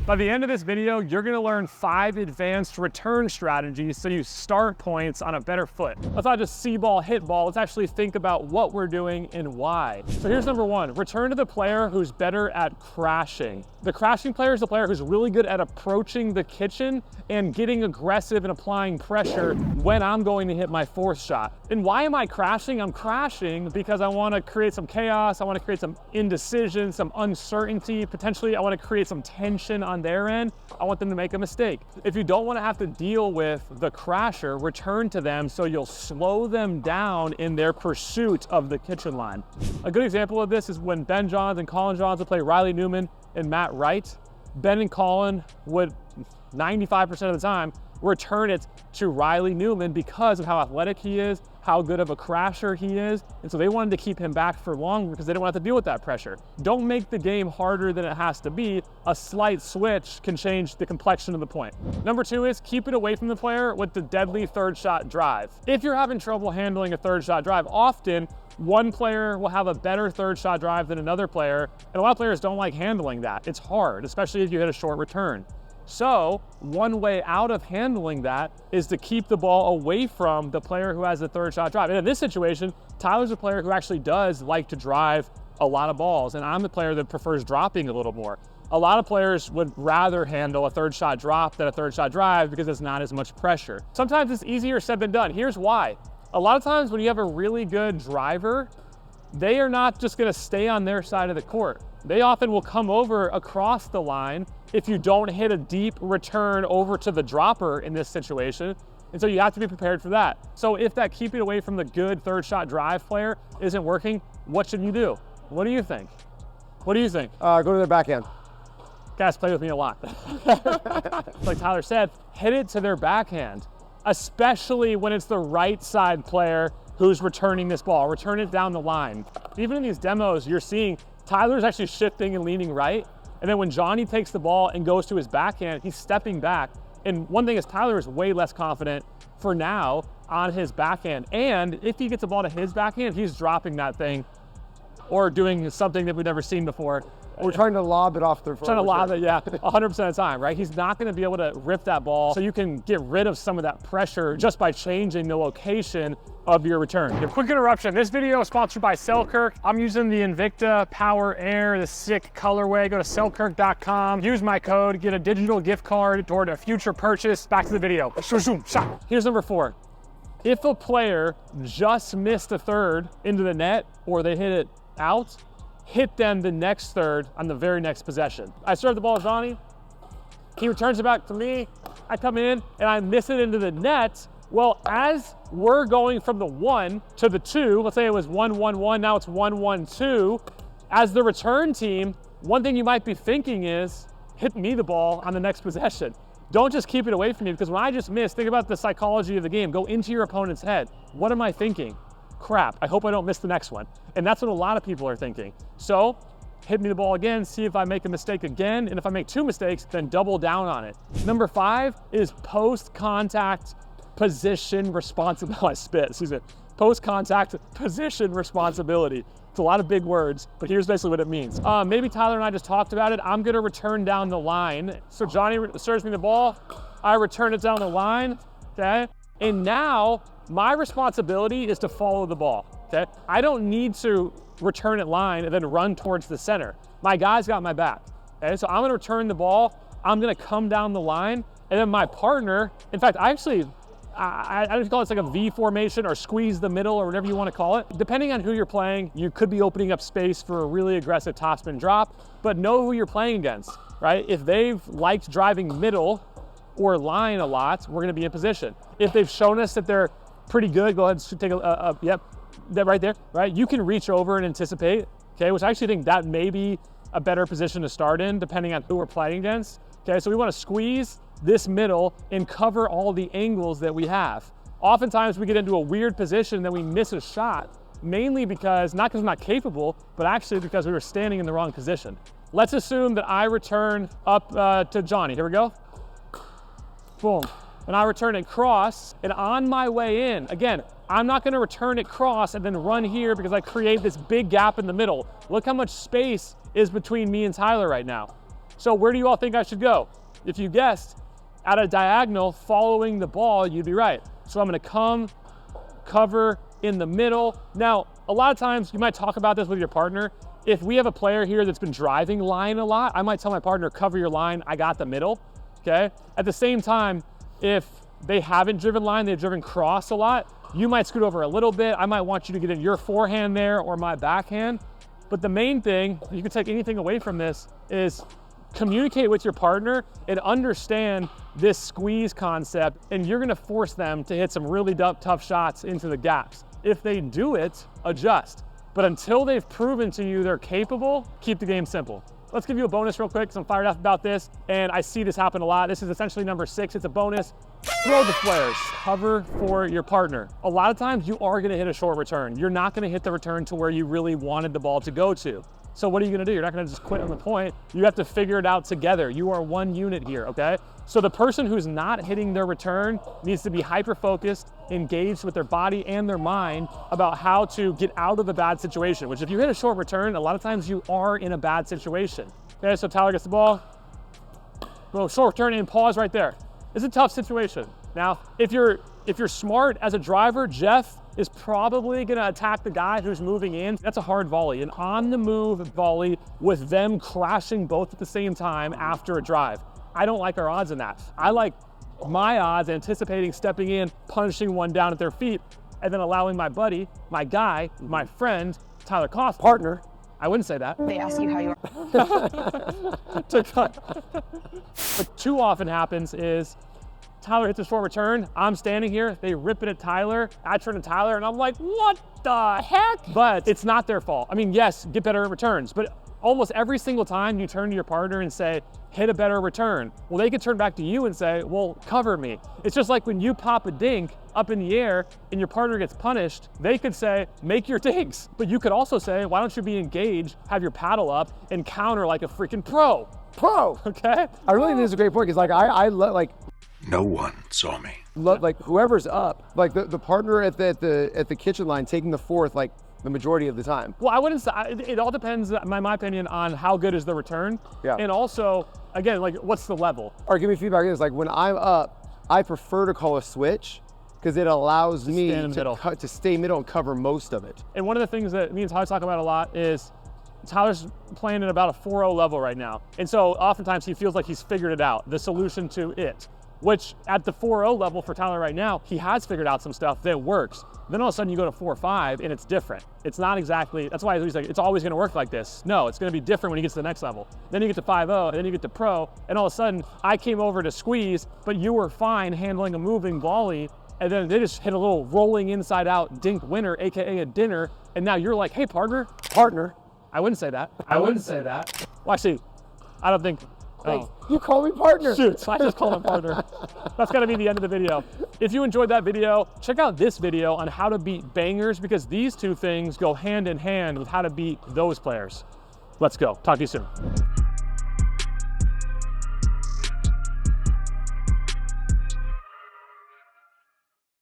By the end of this video, you're gonna learn 5 advanced return strategies so you start points on a better foot. Let's not just see ball, hit ball. Let's actually think about what we're doing and why. So here's number 1, return to the player who's better at crashing. The crashing player is the player who's really good at approaching the kitchen and getting aggressive and applying pressure when I'm going to hit my 4th shot. And why am I crashing? I'm crashing because I wanna create some chaos, I wanna create some indecision, some uncertainty, potentially I wanna create some tension on their end. I want them to make a mistake. If you don't wanna have to deal with the crasher, return to them so you'll slow them down in their pursuit of the kitchen line. A good example of this is when Ben Johns and Colin Johns would play Riley Newman and Matt Wright. Ben and Colin would 95% of the time return it to Riley Newman because of how athletic he is, how good of a crasher he is, and so they wanted to keep him back for longer because they didn't want to have to deal with that pressure. Don't make the game harder than it has to be. A slight switch can change the complexion of the point. Number 2 is keep it away from the player with the deadly 3rd shot drive. If you're having trouble handling a 3rd shot drive, often one player will have a better 3rd shot drive than another player, and a lot of players don't like handling that. It's hard, especially if you hit a short return. So one way out of handling that is to keep the ball away from the player who has the 3rd shot drive. And in this situation, Tyler's a player who actually does like to drive a lot of balls, and I'm the player that prefers dropping a little more. A lot of players would rather handle a 3rd shot drop than a 3rd shot drive because it's not as much pressure. Sometimes it's easier said than done. Here's why. A lot of times when you have a really good driver, they are not just gonna stay on their side of the court. They often will come over across the line if you don't hit a deep return over to the dropper in this situation. And so you have to be prepared for that. So if that keeping away from the good 3rd shot drive player isn't working, what should you do? What do you think? What do you think? Go to their backhand. Guys play with me a lot. Like Tyler said, hit it to their backhand, especially when it's the right side player who's returning this ball. Return it down the line. Even in these demos, you're seeing Tyler's actually shifting and leaning right. And then when Johnny takes the ball and goes to his backhand, he's stepping back. And one thing is Tyler is way less confident for now on his backhand. And if he gets the ball to his backhand, he's dropping that thing or doing something that we've never seen before. We're trying to lob it off their foot. Trying to lob it, yeah, 100% of the time, right? He's not gonna be able to rip that ball, so you can get rid of some of that pressure just by changing the location of your return. A quick interruption. This video is sponsored by Selkirk. I'm using the Invicta Power Air, the sick colorway. Go to selkirk.com, use my code, get a digital gift card toward a future purchase. Back to the video. Here's number 4. If a player just missed a 3rd into the net or they hit it out, hit them the next 3rd on the very next possession. I serve the ball to Johnny, he returns it back to me, I come in and I miss it into the net. Well, as we're going from the 1 to the 2, let's say it was 1-1-1, now it's 1-1-2, as the return team, one thing you might be thinking is, hit me the ball on the next possession. Don't just keep it away from me, because when I just missed, think about the psychology of the game. Go into your opponent's head. What am I thinking? Crap, I hope I don't miss the next one. And that's what a lot of people are thinking. So hit me the ball again, see if I make a mistake again, and if I make 2 mistakes, then double down on it. Number 5 is post-contact position responsibility. I spit, excuse me. Post-contact position responsibility. It's a lot of big words, but here's basically what it means. Maybe Tyler and I just talked about it. I'm gonna return down the line. So Johnny serves me the ball, I return it down the line, okay? And now, my responsibility is to follow the ball, okay? I don't need to return it line and then run towards the center. My guy's got my back, okay? So I'm gonna return the ball, I'm gonna come down the line, and then my partner, in fact, I just call it like a V formation or squeeze the middle or whatever you wanna call it. Depending on who you're playing, you could be opening up space for a really aggressive topspin drop, but know who you're playing against, right? If they've liked driving middle or line a lot, we're gonna be in position. If they've shown us that they're pretty good, go ahead and take yep, that right there, right? You can reach over and anticipate, okay? Which I actually think that may be a better position to start in depending on who we're playing against, okay? So we wanna squeeze this middle and cover all the angles that we have. Oftentimes we get into a weird position that we miss a shot, mainly because, not because we're not capable, but actually because we were standing in the wrong position. Let's assume that I return up to Johnny. Here we go. Boom. And I return it cross, and on my way in, again, I'm not gonna return it cross and then run here because I create this big gap in the middle. Look how much space is between me and Tyler right now. So where do you all think I should go? If you guessed at a diagonal following the ball, you'd be right. So I'm gonna come, cover in the middle. Now, a lot of times you might talk about this with your partner. If we have a player here that's been driving line a lot, I might tell my partner, cover your line, I got the middle, okay? At the same time, if they haven't driven line, they've driven cross a lot, you might scoot over a little bit. I might want you to get in your forehand there or my backhand. But the main thing, you can take anything away from this, is communicate with your partner and understand this squeeze concept, and you're gonna force them to hit some really tough shots into the gaps. If they do it, adjust. But until they've proven to you they're capable, keep the game simple. Let's give you a bonus real quick because I'm fired up about this, and I see this happen a lot. This is essentially number 6, it's a bonus. Throw the flares, cover for your partner. A lot of times you are gonna hit a short return. You're not gonna hit the return to where you really wanted the ball to go to. So what are you gonna do? You're not gonna just quit on the point. You have to figure it out together. You are one unit here, okay? So the person who's not hitting their return needs to be hyper-focused, engaged with their body and their mind about how to get out of a bad situation, which if you hit a short return, a lot of times you are in a bad situation. Okay, so Tyler gets the ball, little short return and pause right there. It's a tough situation. Now, if you're smart as a driver, Jeff is probably gonna attack the guy who's moving in. That's a hard volley, an on the move volley with them crashing both at the same time after a drive. I don't like our odds in that. I like my odds anticipating stepping in, punishing one down at their feet, and then allowing my buddy, my guy, my friend, Tyler Koff, partner, I wouldn't say that. They ask you how you are. To cut. What too often happens is Tyler hits a short return, I'm standing here, they rip it at Tyler, I turn to Tyler and I'm like, what the heck? But it's not their fault. I mean, yes, get better at returns, but almost every single time you turn to your partner and say, hit a better return, well, they could turn back to you and say, well, cover me. It's just like when you pop a dink up in the air and your partner gets punished, they could say, make your dinks. But you could also say, why don't you be engaged, have your paddle up and counter like a freaking pro, okay? I really think this is a great point, because like No one saw me. like whoever's up, like the partner at the kitchen line taking the fourth, like the majority of the time. Well, I wouldn't say, it all depends, in my opinion, on how good is the return. Yeah. And also, again, like what's the level? Or give me feedback on this, like when I'm up, I prefer to call a switch because it allows me to stay middle and cover most of it. And one of the things that me and Tyler talk about a lot is Tyler's playing at about a 4-0 level right now. And so oftentimes he feels like he's figured it out, the solution to it, which at the 4-0 level for Tyler right now, he has figured out some stuff that works. Then all of a sudden you go to 4-5 and it's different. It's not exactly, that's why he's like, it's always gonna work like this. No, it's gonna be different when you get to the next level. Then you get to 5-0, and then you get to pro, and all of a sudden I came over to squeeze, but you were fine handling a moving volley, and then they just hit a little rolling inside out dink winner, AKA a dinner, and now you're like, hey partner. I wouldn't say that. Well, actually, I don't think, You call me partner. Shoot, I just called him partner. That's gotta be the end of the video. If you enjoyed that video, check out this video on how to beat bangers, because these two things go hand in hand with how to beat those players. Let's go, talk to you soon.